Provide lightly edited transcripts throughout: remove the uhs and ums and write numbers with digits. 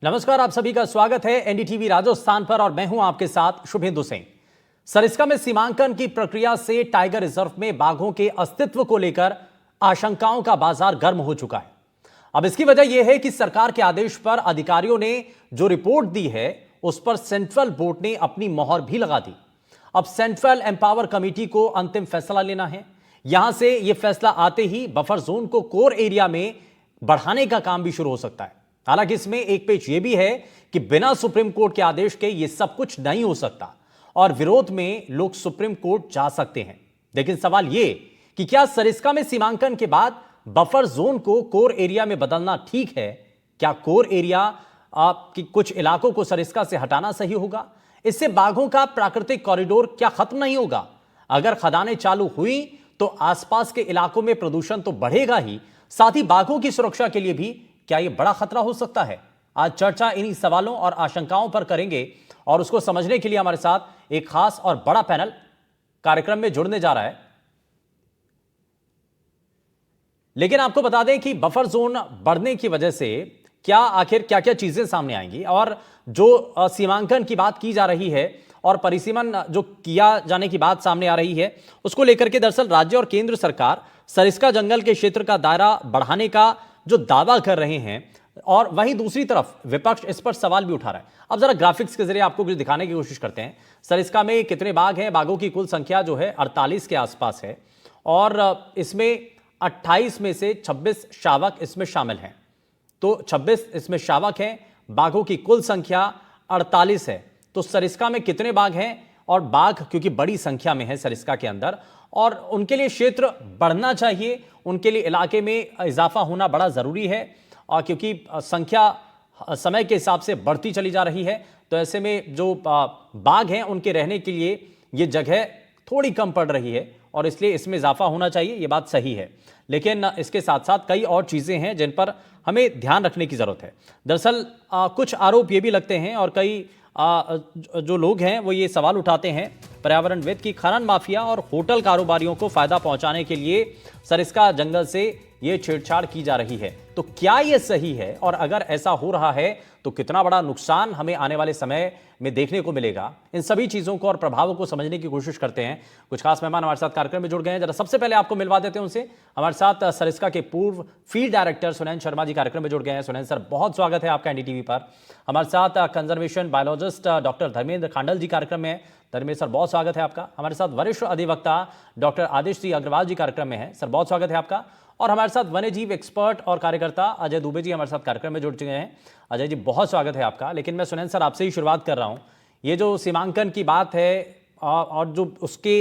नमस्कार, आप सभी का स्वागत है एनडीटीवी राजस्थान पर और मैं हूं आपके साथ शुभेंदु सिंह। सरिस्का में सीमांकन की प्रक्रिया से टाइगर रिजर्व में बाघों के अस्तित्व को लेकर आशंकाओं का बाजार गर्म हो चुका है। अब इसकी वजह यह है कि सरकार के आदेश पर अधिकारियों ने जो रिपोर्ट दी है उस पर सेंट्रल बोर्ड ने अपनी मोहर भी लगा दी। अब सेंट्रल एम्पावर कमेटी को अंतिम फैसला लेना है। यहां से यह फैसला आते ही बफर जोन को कोर एरिया में बढ़ाने का काम भी शुरू हो सकता है। हालांकि इसमें एक पेच यह भी है कि बिना सुप्रीम कोर्ट के आदेश के यह सब कुछ नहीं हो सकता और विरोध में लोग सुप्रीम कोर्ट जा सकते हैं। लेकिन सवाल यह कि क्या सरिस्का में सीमांकन के बाद बफर जोन को कोर एरिया में बदलना ठीक है? क्या कोर एरिया की कुछ इलाकों को सरिस्का से हटाना सही होगा? इससे बाघों का प्राकृतिक कॉरिडोर क्या खत्म नहीं होगा? अगर खदानें चालू हुई तो आसपास के इलाकों में प्रदूषण तो बढ़ेगा ही, साथ ही बाघों की सुरक्षा के लिए भी क्या यह बड़ा खतरा हो सकता है? आज चर्चा इन्हीं सवालों और आशंकाओं पर करेंगे और उसको समझने के लिए हमारे साथ एक खास और बड़ा पैनल कार्यक्रम में जुड़ने जा रहा है। लेकिन आपको बता दें कि बफर जोन बढ़ने की वजह से आखिर क्या क्या चीजें सामने आएंगी और जो सीमांकन की बात की जा रही है और परिसीमन जो किया जाने की बात सामने आ रही है उसको लेकर के दरअसल राज्य और केंद्र सरकार सरिस्का जंगल के क्षेत्र का दायरा बढ़ाने का जो दावा कर रहे हैं और वहीं दूसरी तरफ विपक्ष इस पर सवाल भी उठा रहा है। अब जरा ग्राफिक्स के जरिए आपको कुछ दिखाने की कोशिश करते हैं। सरिस्का में कितने बाघ हैं? बाघों की कुल संख्या जो है 48 के आसपास है और इसमें 28 में से 26 शावक इसमें शामिल हैं। तो 26 इसमें शावक हैं। बाघों की कुल संख्या 48 है। तो सरिस्का में कितने बाघ हैं? और बाघ क्योंकि बड़ी संख्या में है सरिस्का के अंदर और उनके लिए क्षेत्र बढ़ना चाहिए, उनके लिए इलाके में इजाफा होना बड़ा जरूरी है और क्योंकि संख्या समय के हिसाब से बढ़ती चली जा रही है तो ऐसे में जो बाघ हैं उनके रहने के लिए ये जगह थोड़ी कम पड़ रही है और इसलिए इसमें इजाफा होना चाहिए, ये बात सही है। लेकिन इसके साथ साथ कई और चीजें हैं जिन पर हमें ध्यान रखने की जरूरत है। दरअसल कुछ आरोप ये भी लगते हैं और कई जो लोग हैं वो ये सवाल उठाते हैं पर्यावरणविद की खनन माफिया और होटल कारोबारियों को फायदा पहुंचाने के लिए सरिस्का जंगल से ये छेड़छाड़ की जा रही है। तो क्या ये सही है और अगर ऐसा हो रहा है तो कितना बड़ा नुकसान हमें आने वाले समय में देखने को मिलेगा? इन सभी चीजों को और प्रभावों को समझने की कोशिश करते हैं। कुछ खास मेहमान हमारे साथ कार्यक्रम में जुड़ गए हैं। जरा सबसे पहले आपको मिलवा देते हैं उनसे। हमारे साथ सरिस्का के पूर्व फील्ड डायरेक्टर सुनैन शर्मा जी कार्यक्रम में जुड़ गए हैं। सुनैन सर, बहुत स्वागत है आपका एनडीटीवी पर। हमारे साथ conservation biologist doctor Dharmendra Khandal जी कार्यक्रम में है। धर्मेंद्र सर, बहुत स्वागत है आपका। हमारे साथ वरिष्ठ अधिवक्ता डॉक्टर आदिश सिंह अग्रवाल जी कार्यक्रम में है। सर, बहुत स्वागत है आपका। और हमारे साथ वन्यजीव एक्सपर्ट और कार्यकर्ता अजय दुबे जी हमारे साथ कार्यक्रम में जुड़ चुके हैं। अजय जी, बहुत स्वागत है आपका। लेकिन मैं सुनैन सर आपसे ही शुरुआत कर रहा हूं। ये जो सीमांकन की बात है और जो उसके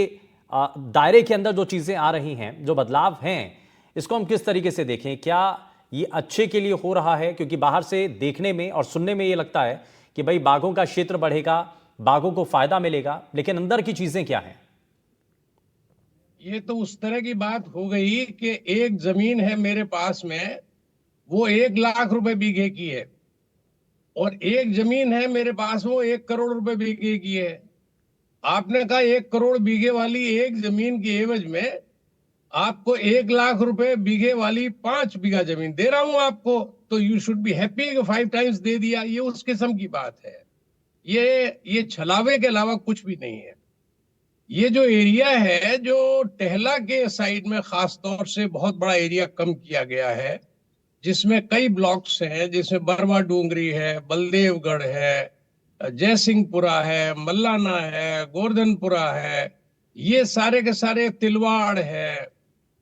दायरे के अंदर जो चीजें आ रही हैं, जो बदलाव हैं, इसको हम किस तरीके से देखें? क्या ये अच्छे के लिए हो रहा है? क्योंकि बाहर से देखने में और सुनने में ये लगता है कि भाई बाघों का क्षेत्र बढ़ेगा, बाघों को फायदा मिलेगा, लेकिन अंदर की चीजें क्या हैं? ये तो उस तरह की बात हो गई कि एक जमीन है मेरे पास में, वो 1 लाख रुपए बीघे की है और एक जमीन है मेरे पास वो 1 करोड़ रुपए बीघे की है। आपने कहा 1 करोड़ बीघे वाली एक जमीन की एवज में आपको 1 लाख रुपए बीघे वाली 5 बीघा जमीन दे रहा हूं आपको, तो यू शुड बी हैप्पी कि 5 टाइम्स दे दिया। ये उस किस्म की बात है। ये छलावे के अलावा कुछ भी नहीं है। ये जो एरिया है, जो टहला के साइड में खास तौर से बहुत बड़ा एरिया कम किया गया है, जिसमें कई ब्लॉक्स हैं, जिसमें बरवा डूंगरी है, बलदेवगढ़ है, जयसिंहपुरा है, मल्लाना है, गोवर्धनपुरा है, ये सारे के सारे तिलवाड़ है,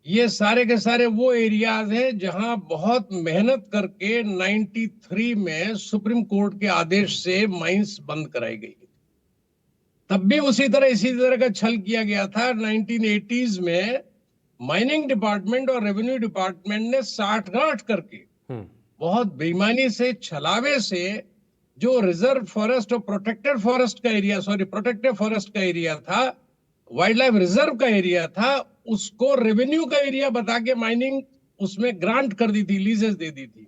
ये सारे के सारे वो एरियाज हैं जहां बहुत मेहनत करके 93 में सुप्रीम कोर्ट के आदेश से माइंस बंद कराई गई। तब भी इसी तरह का छल किया गया था। 1980s में माइनिंग डिपार्टमेंट और रेवेन्यू डिपार्टमेंट ने साठगांठ करके बहुत बेईमानी से, छलावे से जो रिजर्व फॉरेस्ट और प्रोटेक्टेड फॉरेस्ट का एरिया, प्रोटेक्टेड फॉरेस्ट का एरिया था, वाइल्ड लाइफ रिजर्व का एरिया था, उसको रेवेन्यू का एरिया बता के माइनिंग उसमें ग्रांट कर दी थी, लीजेस दे दी थी।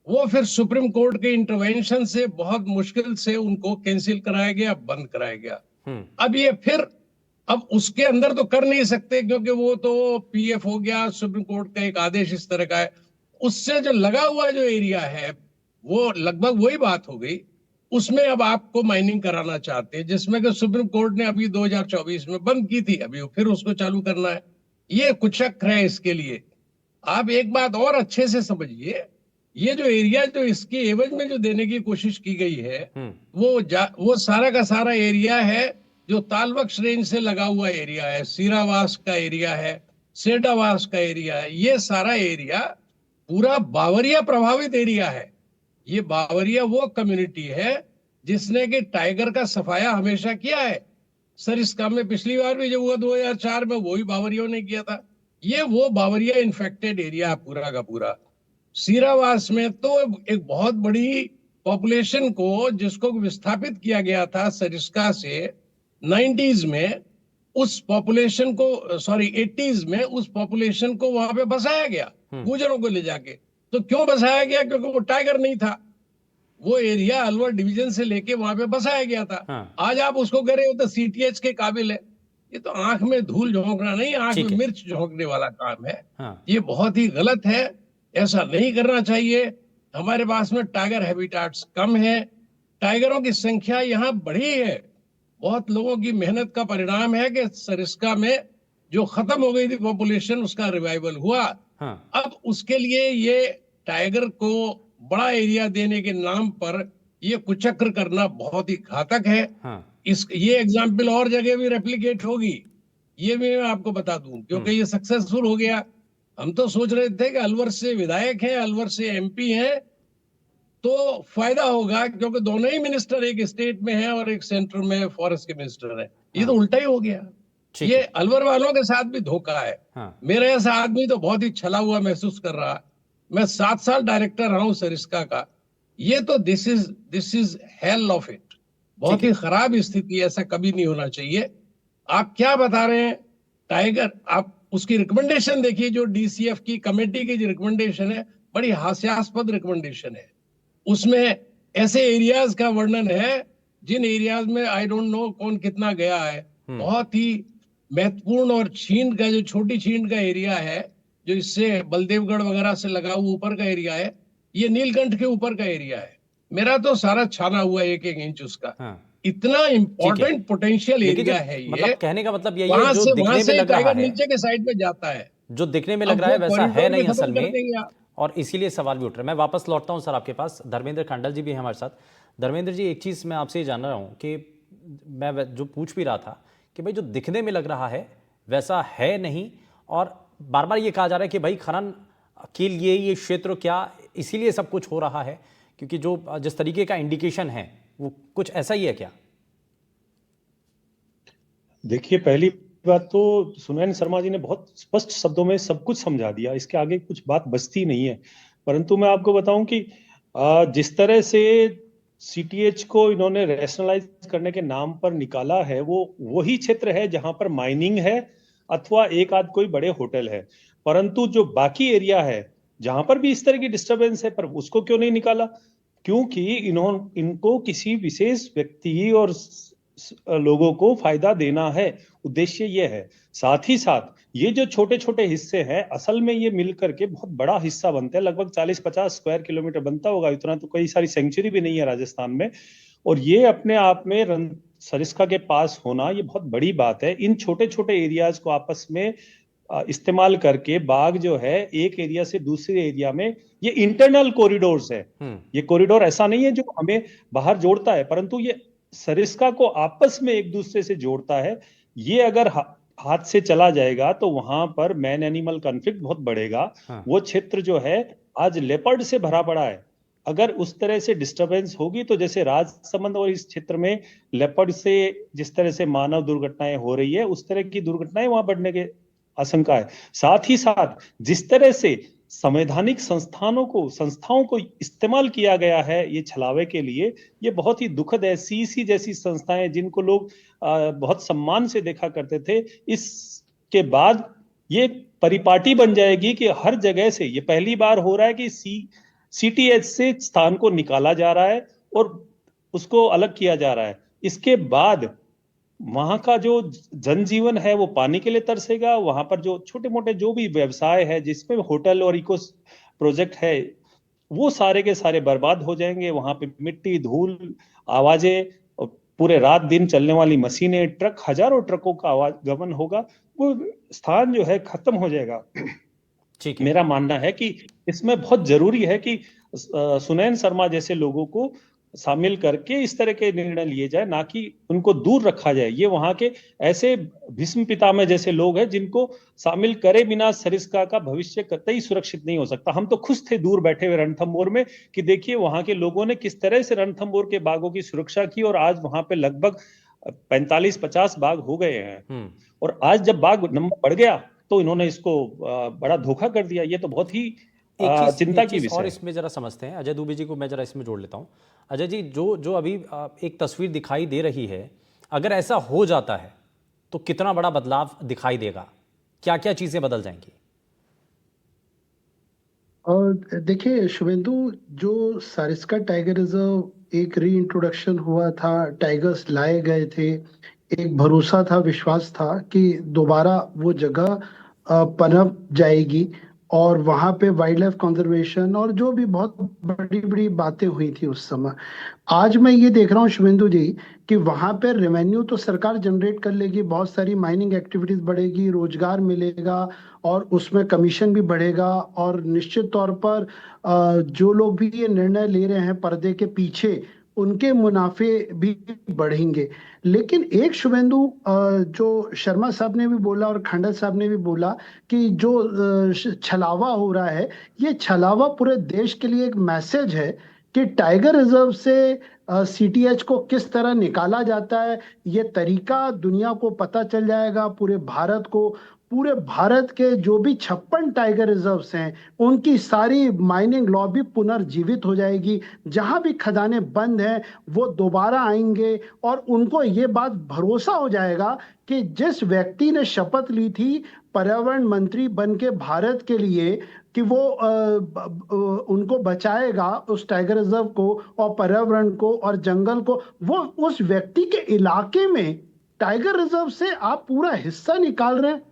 वो फिर सुप्रीम कोर्ट के इंटरवेंशन से बहुत मुश्किल से उनको कैंसिल कराया गया, बंद कराया गया। अब ये फिर अब उसके अंदर तो कर नहीं सकते क्योंकि वो तो पीएफ हो गया, सुप्रीम कोर्ट का एक आदेश इस तरह का है। उससे जो लगा हुआ जो एरिया है वो लगभग वही बात हो गई। उसमें अब आपको माइनिंग कराना चाहते हैं, जिसमें कि सुप्रीम कोर्ट ने अभी 2024 में बंद की थी, अभी फिर उसको चालू करना है। ये कुचक्र है इसके लिए। आप एक बात और अच्छे से समझिए, ये जो एरिया जो इसके एवज में जो देने की कोशिश की गई है, हम्म। वो सारा का सारा एरिया है जो तालबक्स रेंज से लगा हुआ एरिया है, सीरावास का एरिया है, सेडावास का एरिया है। ये सारा एरिया पूरा बावरिया प्रभावित एरिया है। ये बावरिया वो कम्युनिटी है जिसने कि टाइगर का सफाया हमेशा किया है। सर इस काम में पिछली बार भी जब हुआ 2004 में, वही बावरियों ने किया था। ये वो बावरिया इन्फेक्टेड एरिया है पूरा का पूरा। सीरावास में तो एक बहुत बड़ी पॉपुलेशन को, जिसको विस्थापित किया गया था सरिस्का से 90s में, उस पॉपुलेशन को, सॉरी 80s में, उस पॉपुलेशन को वहां पे बसाया गया हम्म। गुजरों को ले जाके। तो क्यों बसाया गया? क्योंकि वो टाइगर नहीं था। वो एरिया अलवर डिवीजन से लेके वहां पे बसाया गया था। हाँ। आज आप उसको कह रहे हो तो सीटीएच के काबिल है। ये तो आंख में धूल झोंकना नहीं, आंख में ठीक है। मिर्च झोंकने वाला काम है। हाँ। ये बहुत ही गलत है। ऐसा नहीं करना चाहिए। हमारे पास में टाइगर हैबिटाट्स कम है। टाइगरों की संख्या यहाँ बढ़ी है। बहुत लोगों की मेहनत का परिणाम है कि सरिस्का में जो खत्म हो गई थी पॉपुलेशन, उसका रिवाइवल हुआ। हाँ। अब उसके लिए ये टाइगर को बड़ा एरिया देने के नाम पर ये कुचक्र करना बहुत ही घातक है। हाँ। इस ये एग्जाम्पल और जगह भी रेप्लिकेट होगी, ये भी मैं आपको बता दूं, क्योंकि हम्म। ये सक्सेसफुल हो गया। हम तो सोच रहे थे कि अलवर से विधायक हैं, अलवर से एमपी हैं, तो फायदा होगा, क्योंकि दोनों ही मिनिस्टर एक स्टेट में है और एक सेंटर में फॉरेस्ट के मिनिस्टर है। ये तो हाँ। उल्टा ही हो गया। ठीक ये है। अलवर वालों के साथ भी धोखा है। हाँ। मेरा ऐसा आदमी तो बहुत ही छला हुआ महसूस कर रहा। मैं 7 साल डायरेक्टर रहा हूं सरिस्का का। ये तो this is hell of it. ठीक बहुत है। ही खराब स्थिति है, ऐसा कभी नहीं होना चाहिए। आप क्या बता रहे हैं? टाइगर, आप उसकी रिकमेंडेशन देखिए, जो डीसीएफ की कमेटी की जो रिकमेंडेशन है, बड़ी हास्यास्पद रिकमेंडेशन है। उसमें ऐसे एरियाज का वर्णन है जिन एरियाज में आई डोंट नो कौन कितना गया है। हम्म। बहुत ही महत्वपूर्ण, और छीन का जो छोटी छीन का एरिया है, जो इससे बलदेवगढ़ वगैरह से लगा हुआ ऊपर का एरिया है, ये नीलकंठ के ऊपर का एरिया है। मेरा तो सारा छाना हुआ एक एक इंच उसका। हाँ। इतना ठीक है। इंपॉर्टेंट पोटेंशियल लेकिन जो एरिया है ये। मतलब कहने का मतलब यही है, वहां जो से वहां दिखने में से लग रहा टाइगर है, नीचे के साइड में जाता है। जो दिखने में लग अब रहा है वो वैसा है कॉरिडोर भी नहीं खत्म असल कर में। देंगे आप। और इसीलिए सवाल भी उठ रहा है। मैं वापस लौटता हूं सर आपके पास। धर्मेंद्र खांडल जी भी हैं हमारे साथ। धर्मेंद्र जी, एक चीज़ मैं आपसे ये जान रहा हूं कि मैं जो पूछ भी रहा था कि भाई जो दिखने में लग रहा है वैसा है नहीं, और बार बार ये कहा जा रहा है कि भाई खनन के लिए ये क्षेत्र क्या, इसीलिए सब कुछ हो रहा है, क्योंकि जो जिस तरीके का इंडिकेशन है वो कुछ ऐसा ही है क्या? देखिए, पहली बात तो सुनैन शर्मा जी ने बहुत स्पष्ट शब्दों में सब कुछ समझा दिया। इसके आगे कुछ बात बचती नहीं है। परंतु मैं आपको बताऊं कि जिस तरह से सीटीएच को इन्होंने रैशनलाइज करने के नाम पर निकाला है, वो वही क्षेत्र है जहां पर माइनिंग है अथवा एक आध कोई बड़े होटल है। परंतु जो बाकी एरिया है जहां पर भी इस तरह की डिस्टरबेंस है, पर उसको क्यों नहीं निकाला? क्योंकि इनको किसी विशेष व्यक्ति और लोगों को फायदा देना है, उद्देश्य ये है। साथ ही साथ ये जो छोटे छोटे हिस्से हैं, असल में ये मिल करके बहुत बड़ा हिस्सा बनते हैं। लगभग 40-50 स्क्वायर किलोमीटर बनता होगा। इतना तो कई सारी सेंचुरी भी नहीं है राजस्थान में। और ये अपने आप में सरिस्का के पास होना ये बहुत बड़ी बात है। इन छोटे छोटे एरियाज को आपस में इस्तेमाल करके बाघ जो है एक एरिया से दूसरे एरिया में, ये इंटरनल कॉरिडोर्स है। ये कॉरिडोर ऐसा नहीं है जो हमें बाहर जोड़ता है, परंतु ये सरिस्का को आपस में एक दूसरे से जोड़ता है। ये अगर हाथ से चला जाएगा तो वहां पर मैन एनिमल कॉन्फ्लिक्ट बहुत बढ़ेगा। हाँ। वो क्षेत्र जो है आज लेपर्ड से भरा पड़ा है। अगर उस तरह से डिस्टरबेंस होगी तो जैसे राजसमंद और इस क्षेत्र में लेपर्ड से जिस तरह से मानव दुर्घटनाएं हो रही है, उस तरह की दुर्घटनाएं वहां बढ़ने के आशंका है। साथ ही साथ जिस तरह से संवैधानिक संस्थाओं को इस्तेमाल किया गया है ये छलावे के लिए, ये बहुत ही दुखद है। सीसी जैसी संस्थाएं जिनको लोग बहुत सम्मान से देखा करते थे, इसके बाद ये परिपाटी बन जाएगी कि हर जगह से, ये पहली बार हो रहा है कि सीटीएच से स्थान को निकाला जा रहा है और उसको अलग किया जा रहा है। इसके बाद वहां का जो जनजीवन है वो पानी के लिए तरसेगा। वहां पर जो छोटे मोटे जो भी व्यवसाय है जिसमें होटल और इको प्रोजेक्ट है, वो सारे के सारे बर्बाद हो जाएंगे। वहां पे मिट्टी, धूल, आवाजें, और पूरे रात दिन चलने वाली मशीनें, ट्रक, हजारों ट्रकों का आवागमन होगा। वो स्थान जो है खत्म हो जाएगा। ठीक है। मेरा मानना है कि इसमें बहुत जरूरी है कि सुनैन शर्मा जैसे लोगों को शामिल करके इस तरह के निर्णय लिए जाए, ना कि उनको दूर रखा जाए। ये वहां के ऐसे भीष्म पितामह जैसे लोग हैं जिनको शामिल करे बिना सरिस्का का भविष्य कतई सुरक्षित नहीं हो सकता। हम तो खुश थे दूर बैठे हुए रणथंभौर में कि देखिए वहां के लोगों ने किस तरह से रणथंभौर के बाघों की सुरक्षा की, और आज वहां पे लगभग 45-50 बाघ हो गए हैं। और आज जब बाघ नंबर बढ़ गया तो इन्होंने इसको बड़ा धोखा कर दिया। ये तो बहुत ही चिंता एक की चीज विषय और है। इसमें जरा समझते हैं। अजय दुबे जी को मैं जरा इसमें जोड़ लेता हूं। अजय जी, जो जो अभी एक तस्वीर दिखाई दे रही है, अगर ऐसा हो जाता है तो कितना बड़ा बदलाव दिखाई देगा? क्या क्या चीजें बदल जाएंगी? और देखिए शुभेंदु, जो सरिस्का टाइगर रिजर्व एक री इंट्रोडक्शन हुआ था, टाइगर्स लाए गए थे, एक भरोसा था, विश्वास था कि दोबारा वो जगह पनप जाएगी और वहां पे वाइल्ड लाइफ कंजर्वेशन और जो भी बहुत बड़ी बड़ी बातें हुई थी उस समय। आज मैं ये देख रहा हूँ शुभेंदु जी कि वहां पे रेवेन्यू तो सरकार जनरेट कर लेगी, बहुत सारी माइनिंग एक्टिविटीज बढ़ेगी, रोजगार मिलेगा और उसमें कमीशन भी बढ़ेगा। और निश्चित तौर पर जो लोग भी ये निर्णय ले रहे हैं पर्दे के पीछे, उनके मुनाफे भी बढ़ेंगे। लेकिन एक शुभेंदु, जो शर्मा साहब ने भी बोला और खंडर साहब ने भी बोला कि जो छलावा हो रहा है, ये छलावा पूरे देश के लिए एक मैसेज है कि टाइगर रिजर्व से सीटीएच को किस तरह निकाला जाता है। ये तरीका दुनिया को पता चल जाएगा, पूरे भारत को। पूरे भारत के जो भी 56 टाइगर रिजर्व्स हैं, उनकी सारी माइनिंग लॉबी पुनर्जीवित हो जाएगी। जहां भी खदानें बंद हैं वो दोबारा आएंगे और उनको ये बात भरोसा हो जाएगा कि जिस व्यक्ति ने शपथ ली थी पर्यावरण मंत्री बन के भारत के लिए कि वो उनको बचाएगा, उस टाइगर रिजर्व को और पर्यावरण को और जंगल को, वो उस व्यक्ति के इलाके में टाइगर रिजर्व से आप पूरा हिस्सा निकाल रहे हैं।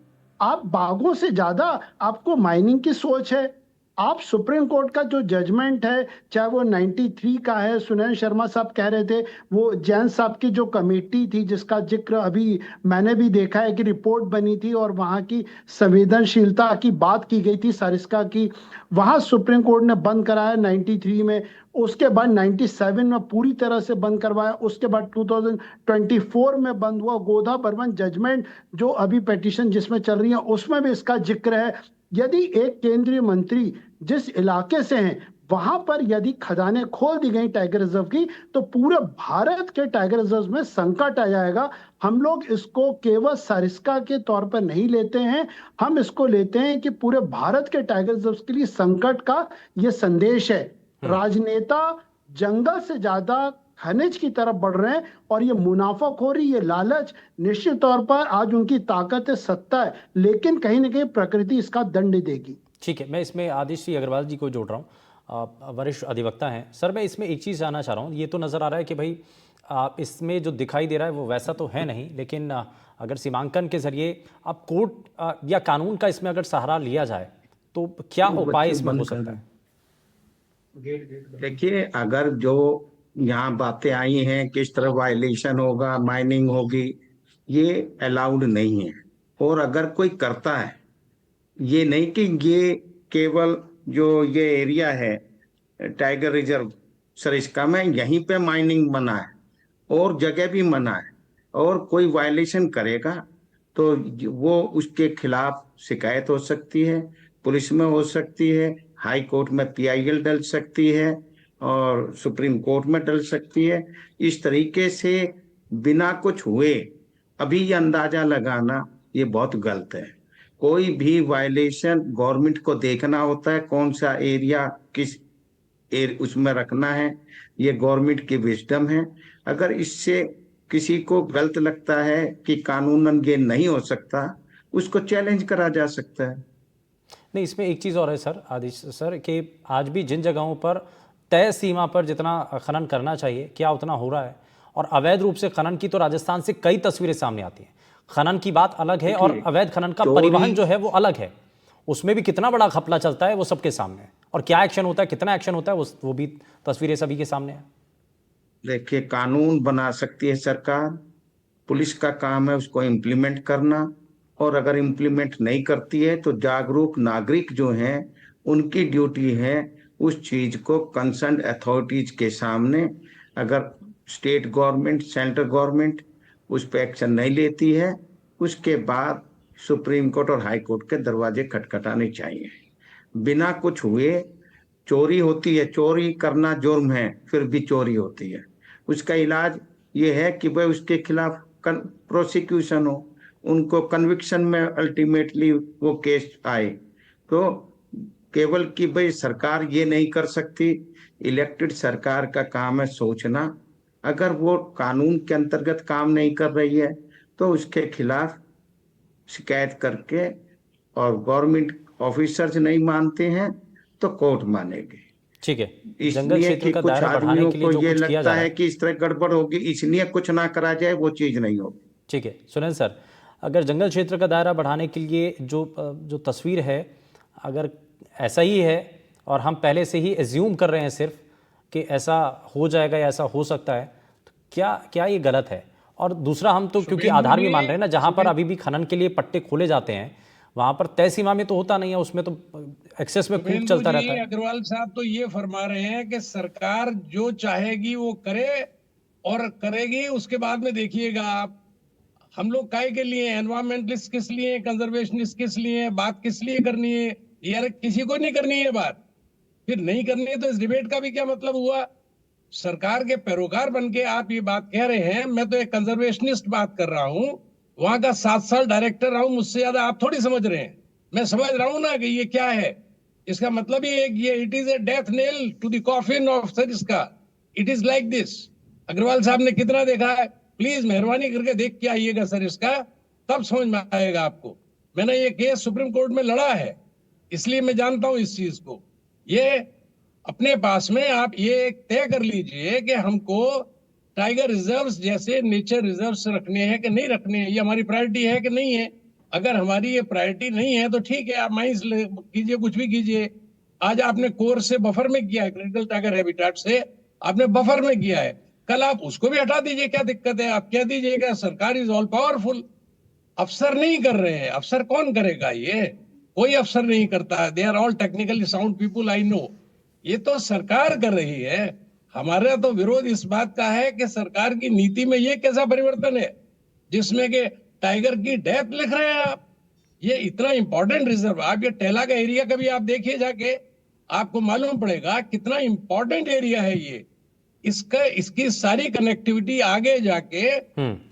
आप बाघों से ज्यादा आपको माइनिंग की सोच है। आप सुप्रीम कोर्ट का जो जजमेंट है, चाहे वो 93 का है, सुनैन शर्मा साहब कह रहे थे, वो जैन साहब की जो कमेटी थी जिसका जिक्र अभी मैंने भी देखा है कि रिपोर्ट बनी थी और वहां की संवेदनशीलता की बात की गई थी सरिस्का की, वहां सुप्रीम कोर्ट ने बंद कराया 93 में। उसके बाद 97 में पूरी तरह से बंद करवाया। उसके बाद 2024 में बंद हुआ। गोधा बर्मन जजमेंट जो अभी पिटीशन जिसमें चल रही है उसमें भी इसका जिक्र है। यदि एक केंद्रीय मंत्री जिस इलाके से हैं वहां पर यदि खदानें खोल दी गई टाइगर रिजर्व की, तो पूरे भारत के टाइगर रिजर्व में संकट आ जाएगा। हम लोग इसको केवल सरिस्का के तौर पर नहीं लेते हैं, हम इसको लेते हैं कि पूरे भारत के टाइगर रिजर्व के लिए संकट का यह संदेश है। राजनेता जंगल से ज्यादा खनिज की तरफ बढ़ रहे हैं और ये मुनाफाखोरी, ये लालच, निश्चित तौर पर आज उनकी ताकत है, सत्ता है, लेकिन कहीं ना कहीं प्रकृति इसका दंड देगी। ठीक है, मैं इसमें आदिश जी अग्रवाल जी को जोड़ रहा हूँ, वरिष्ठ अधिवक्ता हैं। सर, मैं इसमें एक चीज़ जानना चाह रहा हूँ। ये तो नज़र आ रहा है कि भाई इसमें जो दिखाई दे रहा है वो वैसा तो है नहीं, लेकिन अगर सीमांकन के जरिए अब कोर्ट या कानून का इसमें अगर सहारा लिया जाए तो क्या उपाय इसमें हो सकता है? देखिए, अगर जो यहाँ बातें आई हैं किस तरह वायलेशन होगा, माइनिंग होगी, ये अलाउड नहीं है। और अगर कोई करता है, ये नहीं कि ये केवल जो ये एरिया है टाइगर रिजर्व सरिस्का में यहीं पे माइनिंग मना है और जगह भी मना है, और कोई वायलेशन करेगा तो वो उसके खिलाफ शिकायत हो सकती है, पुलिस में हो सकती है, हाई कोर्ट में पीआईएल डल सकती है और सुप्रीम कोर्ट में डल सकती है। इस तरीके से बिना कुछ हुए अभी ये अंदाजा लगाना ये बहुत गलत है। कोई भी वायलेशन गवर्नमेंट को देखना होता है, कौन सा एरिया किस उसमें रखना है, ये गवर्नमेंट की विजडम है। अगर इससे किसी को गलत लगता है कि कानूनन ये नहीं हो सकता, उसको चैलेंज करा जा सकता है। नहीं, इसमें एक चीज़ और है सर, आदिश सर, कि आज भी जिन जगहों पर तय सीमा पर जितना खनन करना चाहिए क्या उतना हो रहा है, और अवैध रूप से खनन की तो राजस्थान से कई तस्वीरें सामने आती हैं। खनन की बात अलग है और अवैध खनन का परिवहन जो है वो अलग है, उसमें भी कितना बड़ा घपला चलता है वो सबके सामने है। और क्या एक्शन होता है, कितना एक्शन होता है, वो भी तस्वीरें सभी के सामने है। देखिए, कानून बना सकती है सरकार, पुलिस का काम है उसको इम्प्लीमेंट करना, और अगर इम्प्लीमेंट नहीं करती है तो जागरूक नागरिक जो हैं उनकी ड्यूटी है उस चीज को कंसर्न अथॉरिटीज के सामने, अगर स्टेट गवर्नमेंट सेंट्रल गवर्नमेंट उस पर एक्शन नहीं लेती है, उसके बाद सुप्रीम कोर्ट और हाई कोर्ट के दरवाजे खटखटाने चाहिए। बिना कुछ हुए चोरी होती है, चोरी करना जुर्म है, फिर भी चोरी होती है। उसका इलाज ये है कि भाई उसके खिलाफ प्रोसिक्यूशन हो, उनको कन्विक्शन में अल्टीमेटली वो केस आए। तो केवल कि भाई सरकार ये नहीं कर सकती, इलेक्टेड सरकार का काम है सोचना। अगर वो कानून के अंतर्गत काम नहीं कर रही है तो उसके खिलाफ शिकायत करके, और गवर्नमेंट ऑफिसर्स नहीं मानते हैं तो कोर्ट मानेगी। ठीक है, जंगल इसलिए क्षेत्र कि का कुछ दायरा बढ़ाने आदमियों के लिए को जो ये कुछ किया जा लगता रहा है है। कि इस तरह गड़बड़ होगी, इसलिए कुछ ना करा जाए, वो चीज नहीं होगी। ठीक है सुरेंद्र सर, अगर जंगल क्षेत्र का दायरा बढ़ाने के लिए जो तस्वीर है, अगर ऐसा ही है और हम पहले से ही एज्यूम कर रहे हैं सिर्फ कि ऐसा हो जाएगा या ऐसा हो सकता है, तो क्या क्या ये गलत है? और दूसरा, हम तो क्योंकि शुभेंदु आधार भी जी, मान रहे हैं ना, जहाँ पर अभी भी खनन के लिए पट्टे खोले जाते हैं वहाँ पर तय सीमा में तो होता नहीं है, उसमें तो एक्सेस में कूद शुभेंदु चलता जी, रहता है। अग्रवाल साहब तो ये फरमा रहे हैं कि सरकार जो चाहेगी वो करे और करेगी, उसके बाद में देखिएगा आप। हम लोग काय के लिए, एनवायरमेंटलिस्ट किस लिए, कंजर्वेशनिस्ट किस लिए, बात किस लिए करनी है? यार किसी को नहीं करनी है बात, फिर नहीं करनी है तो इस डिबेट का भी क्या मतलब हुआ? सरकार के पैरोकार बन के आप ये बात कह रहे हैं। मैं तो एक कंजर्वेशनिस्ट बात कर रहा हूं, वहां का 7 साल डायरेक्टर रहा हूं, मुझसे ज्यादा आप थोड़ी समझ रहे हैं। मैं समझ रहा हूं ना कि ये क्या है। इसका मतलब ये it is a death nail to the coffin of Sariska. It is like this. Agarwal साहब ने कितना देखा है, प्लीज मेहरबानी करके देख के आइएगा सर इसका, तब समझ में आएगा आपको। मैंने ये केस सुप्रीम कोर्ट में लड़ा है, इसलिए मैं जानता हूं इस चीज को। ये अपने पास में आप ये तय कर लीजिए कि हमको टाइगर रिजर्व्स जैसे नेचर रिजर्व्स रखने हैं कि नहीं रखने हैं, ये हमारी प्रायोरिटी है कि नहीं है। अगर हमारी ये प्रायोरिटी नहीं है तो ठीक है, आप माइंस कीजिए, कुछ भी कीजिए। आज आपने कोर से बफर में किया है, क्रिटिकल टाइगर हैबिटेट से आपने बफर में किया है, कल आप उसको भी हटा दीजिए, क्या दिक्कत है? आप कह दीजिएगा सरकार इज ऑल पावरफुल। अफसर नहीं कर रहे हैं, अफसर कौन करेगा? ये कोई अफसर नहीं करता है। They are all technically sound people, I know. ये तो सरकार कर रही है। हमारा तो विरोध इस बात का है कि सरकार की नीति में ये कैसा परिवर्तन है जिसमें कि टाइगर की डेथ लिख रहे हैं आप। ये इतना इंपॉर्टेंट रिजर्व, आप ये टेला का एरिया कभी आप देखिए जाके, आपको मालूम पड़ेगा कितना इंपॉर्टेंट एरिया है ये। इसकी सारी कनेक्टिविटी आगे जाके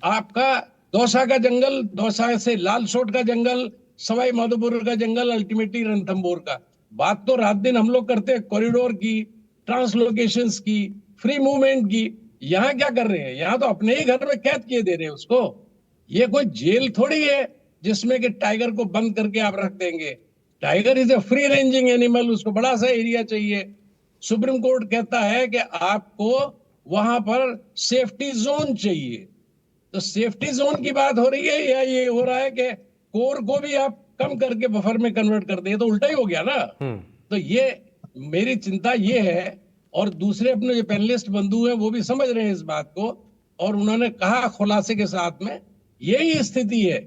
आपका दौसा का जंगल, दौसा से लाल सोट का जंगल, सवाई माधोपुर का जंगल, अल्टीमेटली रणथंभौर का। बात तो रात दिन हम लोग करते हैं कॉरिडोर की, ट्रांसलोकेशंस की, फ्री मूवमेंट की। यहाँ क्या कर रहे हैं? यहाँ तो अपने ही घर में कैद किए दे रहे हैं उसको। ये कोई जेल थोड़ी है जिसमें कि टाइगर को बंद करके आप रख देंगे। Tiger is a free ranging animal, उसको बड़ा सा एरिया चाहिए। सुप्रीम कोर्ट कहता है कि आपको वहां पर सेफ्टी जोन चाहिए। तो सेफ्टी जोन की बात हो रही है या ये हो रहा है कि कोर को भी आप कम करके बफर में कन्वर्ट कर दें? तो उल्टा ही हो गया ना। तो ये मेरी चिंता ये है, और दूसरे अपने जो पैनलिस्ट बंधु हैं वो भी समझ रहे हैं इस बात को, और उन्होंने कहा खुलासे के साथ में यही स्थिति है।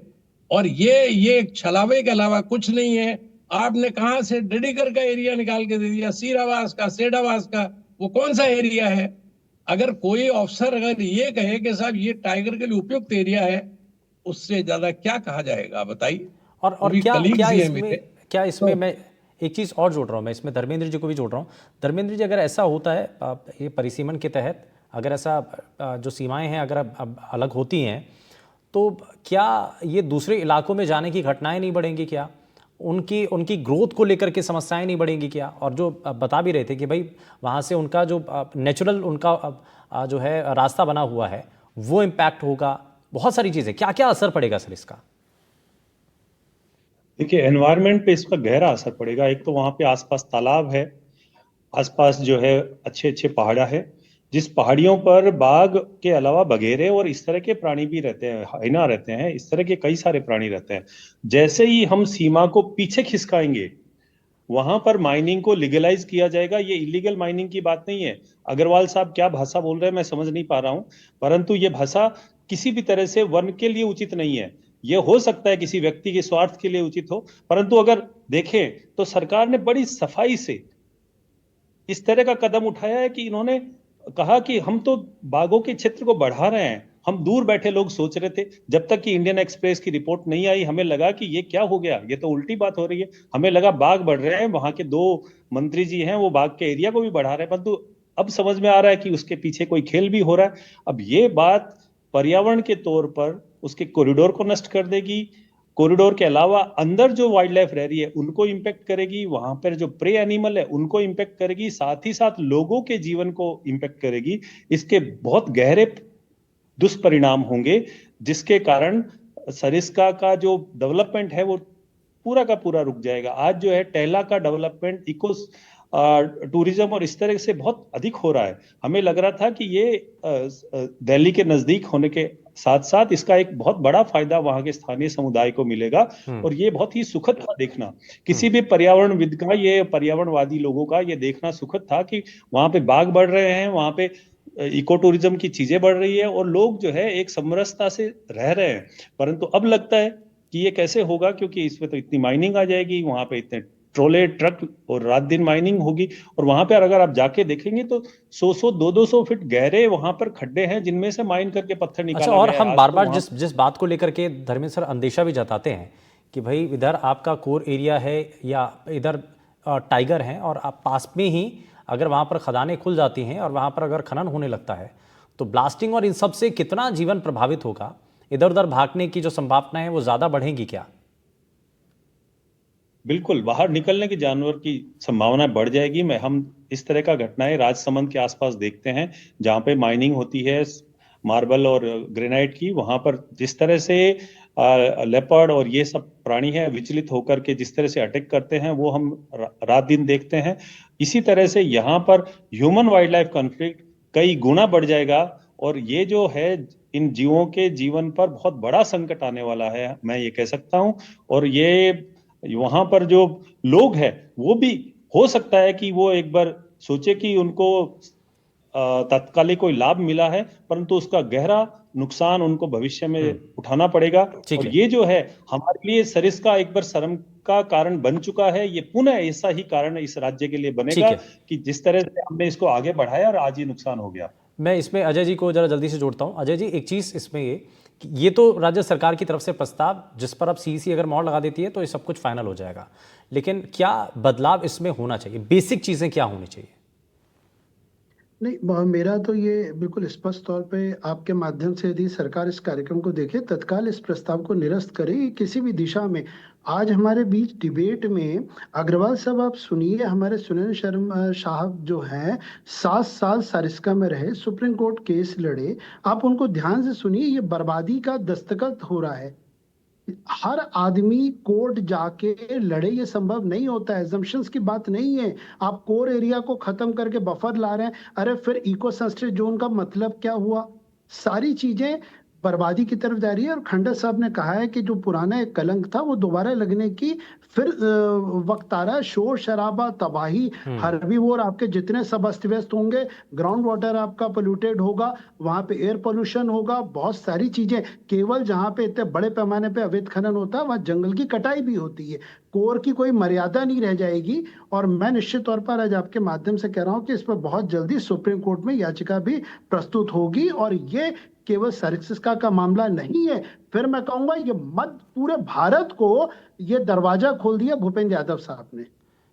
और ये छलावे के अलावा कुछ नहीं है। आपने कहां से डेडिकर का एरिया निकाल के दे दिया, सीरावास का, सेडावास का, वो कौन सा एरिया है? अगर कोई ऑफिसर अगर ये कहे कि साहब ये टाइगर के लिए उपयुक्त एरिया है, उससे ज्यादा क्या कहा जाएगा बताइए। और क्या इसमें तो मैं एक चीज़ और जोड़ रहा हूँ, मैं इसमें धर्मेंद्र जी को भी जोड़ रहा हूँ। धर्मेंद्र जी, अगर ऐसा होता है ये परिसीमन के तहत, अगर ऐसा जो सीमाएं हैं अगर अब अलग होती हैं, तो क्या ये दूसरे इलाकों में जाने की घटनाएं नहीं बढ़ेंगी? क्या उनकी ग्रोथ को लेकर के समस्याएं नहीं बढ़ेंगी क्या? और जो बता भी रहे थे कि भाई वहाँ से उनका जो नेचुरल उनका जो है रास्ता बना हुआ है वो इम्पैक्ट होगा, बहुत सारी चीज़ें। क्या क्या असर पड़ेगा सर इसका? देखिए, एनवायरनमेंट पे इसका गहरा असर पड़ेगा। एक तो वहां पे आसपास तालाब है, आसपास जो है अच्छे अच्छे पहाड़ा है, जिस पहाड़ियों पर बाघ के अलावा बघेरे और इस तरह के प्राणी भी रहते हैं, हाइना रहते हैं, इस तरह के कई सारे प्राणी रहते हैं। जैसे ही हम सीमा को पीछे खिसकाएंगे वहां पर माइनिंग को लीगलाइज किया जाएगा। ये इलीगल माइनिंग की बात नहीं है। अग्रवाल साहब क्या भाषा बोल रहे हैं मैं समझ नहीं पा रहा हूं, परंतु ये भाषा किसी भी तरह से वन के लिए उचित नहीं है। ये हो सकता है किसी व्यक्ति के स्वार्थ के लिए उचित हो, परंतु अगर देखें तो सरकार ने बड़ी सफाई से इस तरह का कदम उठाया है कि इन्होंने कहा कि हम तो बाघों के क्षेत्र को बढ़ा रहे हैं। हम दूर बैठे लोग सोच रहे थे, जब तक कि इंडियन एक्सप्रेस की रिपोर्ट नहीं आई हमें लगा कि ये क्या हो गया, ये तो उल्टी बात हो रही है। हमें लगा बाघ बढ़ रहे हैं, वहां के 2 मंत्री जी हैं वो बाघ के एरिया को भी बढ़ा रहे हैं, परंतु अब समझ में आ रहा है कि उसके पीछे कोई खेल भी हो रहा है। अब ये बात पर्यावरण के तौर पर उसके कॉरिडोर को नष्ट कर देगी। कॉरिडोर के अलावा अंदर जो वाइल्ड लाइफ रह रही है उनको इंपेक्ट करेगी, वहां पर जो प्रे एनिमल है उनको इंपेक्ट करेगी, साथ ही साथ लोगों के जीवन को इंपेक्ट करेगी। इसके बहुत गहरे दुष्परिणाम होंगे, जिसके कारण सरिस्का का जो डेवलपमेंट है वो पूरा का पूरा रुक जाएगा। आज जो है टेला का डेवलपमेंट इको टूरिज्म और इस तरह से बहुत अधिक हो रहा है। हमें लग रहा था कि ये दिल्ली के नजदीक होने के साथ साथ इसका एक बहुत बड़ा फायदा वहां के स्थानीय समुदाय को मिलेगा, और ये बहुत ही सुखद था देखना। किसी भी पर्यावरणविद का, ये पर्यावरणवादी लोगों का ये देखना सुखद था कि वहां पे बाघ बढ़ रहे हैं, वहां पे इको टूरिज्म की चीजें बढ़ रही है और लोग जो है एक समरसता से रह रहे हैं। परंतु अब लगता है कि ये कैसे होगा, क्योंकि इसमें तो इतनी माइनिंग आ जाएगी, वहां पे इतने ट्रोले ट्रक और रात दिन माइनिंग होगी, और वहां पर अगर आप जाके देखेंगे तो 100 200 फीट गहरे वहां पर खड्डे हैं जिनमें से माइन करके पत्थर निकाला अच्छा, और गया है। हम आज बार तो बार वहां जिस बात को लेकर के धर्मेंद्र सर अंदेशा भी जताते हैं कि भाई इधर आपका कोर एरिया है या इधर टाइगर है, और आप पास में ही अगर वहां पर खदानें खुल जाती हैं और वहां पर अगर खनन होने लगता है तो ब्लास्टिंग और इन सब से कितना जीवन प्रभावित होगा, इधर उधर भागने की जो संभावना है वो ज्यादा बढ़ेगी क्या? बिल्कुल, बाहर निकलने की जानवर की संभावना बढ़ जाएगी। हम इस तरह का घटनाएं राजसमंद के आसपास देखते हैं, जहां पे माइनिंग होती है मार्बल और ग्रेनाइट की। वहां पर जिस तरह से लेपर्ड और ये सब प्राणी है विचलित होकर के जिस तरह से अटैक करते हैं, वो हम रात दिन देखते हैं। इसी तरह से यहाँ पर ह्यूमन वाइल्ड लाइफ कॉन्फ्लिक्ट कई गुना बढ़ जाएगा, और ये जो है इन जीवों के जीवन पर बहुत बड़ा संकट आने वाला है, मैं ये कह सकता हूँ। और ये वहां पर जो लोग हैं वो भी हो सकता है कि वो एक बार सोचे कि उनको तत्कालिक कोई लाभ मिला है, परंतु उसका गहरा नुकसान उनको भविष्य में उठाना पड़ेगा। और ये जो है हमारे लिए सरिस्का एक बार शर्म का कारण बन चुका है। ये पुनः ऐसा ही कारण इस राज्य के लिए बनेगा कि जिस तरह से हमने इसको आगे बढ़ाया और आज ये नुकसान हो गया। मैं इसमें अजय जी को जरा जल्दी से जोड़ता हूं। अजय जी, एक चीज इसमें ये तो राज्य सरकार की तरफ से प्रस्ताव जिस पर अब सीईसी अगर मोहर लगा देती है तो ये सब कुछ फाइनल हो जाएगा, लेकिन क्या बदलाव इसमें होना चाहिए? बेसिक चीजें क्या होनी चाहिए? नहीं, मेरा तो ये बिल्कुल स्पष्ट तौर पे आपके माध्यम से यदि सरकार इस कार्यक्रम को देखे, तत्काल इस प्रस्ताव को निरस्त करे किसी भी दिशा में। आज हमारे बीच डिबेट में अग्रवाल साहब आप सुनिए, हमारे सुनील शर्मा साहब जो हैं 7 साल सरिस्का में रहे, सुप्रीम कोर्ट केस लड़े। आप उनको ध्यान से सुनिए, ये बर्बादी का दस्तखत हो रहा है। हर आदमी कोर्ट जाके लड़े, ये संभव नहीं होता है। एजम्पशंस की बात नहीं है। आप कोर एरिया को खत्म करके बफर ला रहे हैं, अरे फिर इको सेंसिटिव जोन का मतलब क्या हुआ? सारी चीजें बर्बादी की तरफ जा रही है। और खंडर साहब ने कहा है कि जो पुराना एक कलंक था वो दोबारा लगने की फिर वक्त आ रहा है। शोर शराबा, तबाही, हर्बीवोर आपके जितने सब अस्त व्यस्त होंगे, ग्राउंड वाटर आपका पोल्यूटेड होगा, वहां पे एयर पोल्यूशन होगा, बहुत सारी चीजें। केवल जहां पे इतने बड़े पैमाने पे अवैध खनन होता है वहां जंगल की कटाई भी होती है। कोर की कोई मर्यादा नहीं रह जाएगी। और मैं निश्चित तौर पर आज आपके माध्यम से कह रहा हूं कि इस पर बहुत जल्दी सुप्रीम कोर्ट में याचिका भी प्रस्तुत होगी। और ये केवल सरिस्का का मामला नहीं है, फिर मैं कहूंगा ये पूरे भारत को ये दरवाजा खोल दिया भूपेंद्र यादव साहब ने।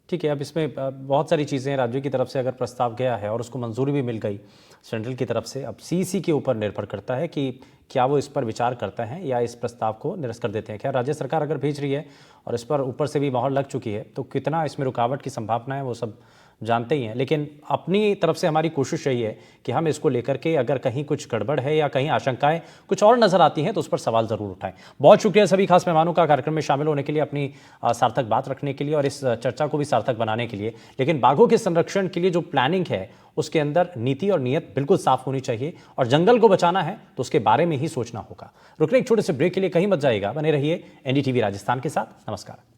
ठीक है, अब इसमें बहुत सारी चीज़ें राज्यों की तरफ से अगर प्रस्ताव गया है और उसको मंजूरी भी मिल गई सेंट्रल की तरफ से, अब सीईसी के ऊपर निर्भर करता है कि क्या वो इस पर विचार करते हैं या इस प्रस्ताव को निरस्त कर देते हैं। खैर, राज्य सरकार अगर भेज रही है और इस पर ऊपर से भी मोहर लग चुकी है तो कितना इसमें रुकावट की संभावना है वो सब जानते ही हैं। लेकिन अपनी तरफ से हमारी कोशिश यही है कि हम इसको लेकर के अगर कहीं कुछ गड़बड़ है या कहीं आशंकाएं कुछ और नजर आती हैं तो उस पर सवाल जरूर उठाएं। बहुत शुक्रिया सभी खास मेहमानों का कार्यक्रम में शामिल होने के लिए, अपनी सार्थक बात रखने के लिए और इस चर्चा को भी सार्थक बनाने के लिए। लेकिन बाघों के संरक्षण के लिए जो प्लानिंग है उसके अंदर नीति और नीयत बिल्कुल साफ होनी चाहिए, और जंगल को बचाना है तो उसके बारे में ही सोचना होगा। रुकने एक छोटे से ब्रेक के लिए कहीं मत जाइएगा, बने रहिए एनडीटीवी राजस्थान के साथ। नमस्कार।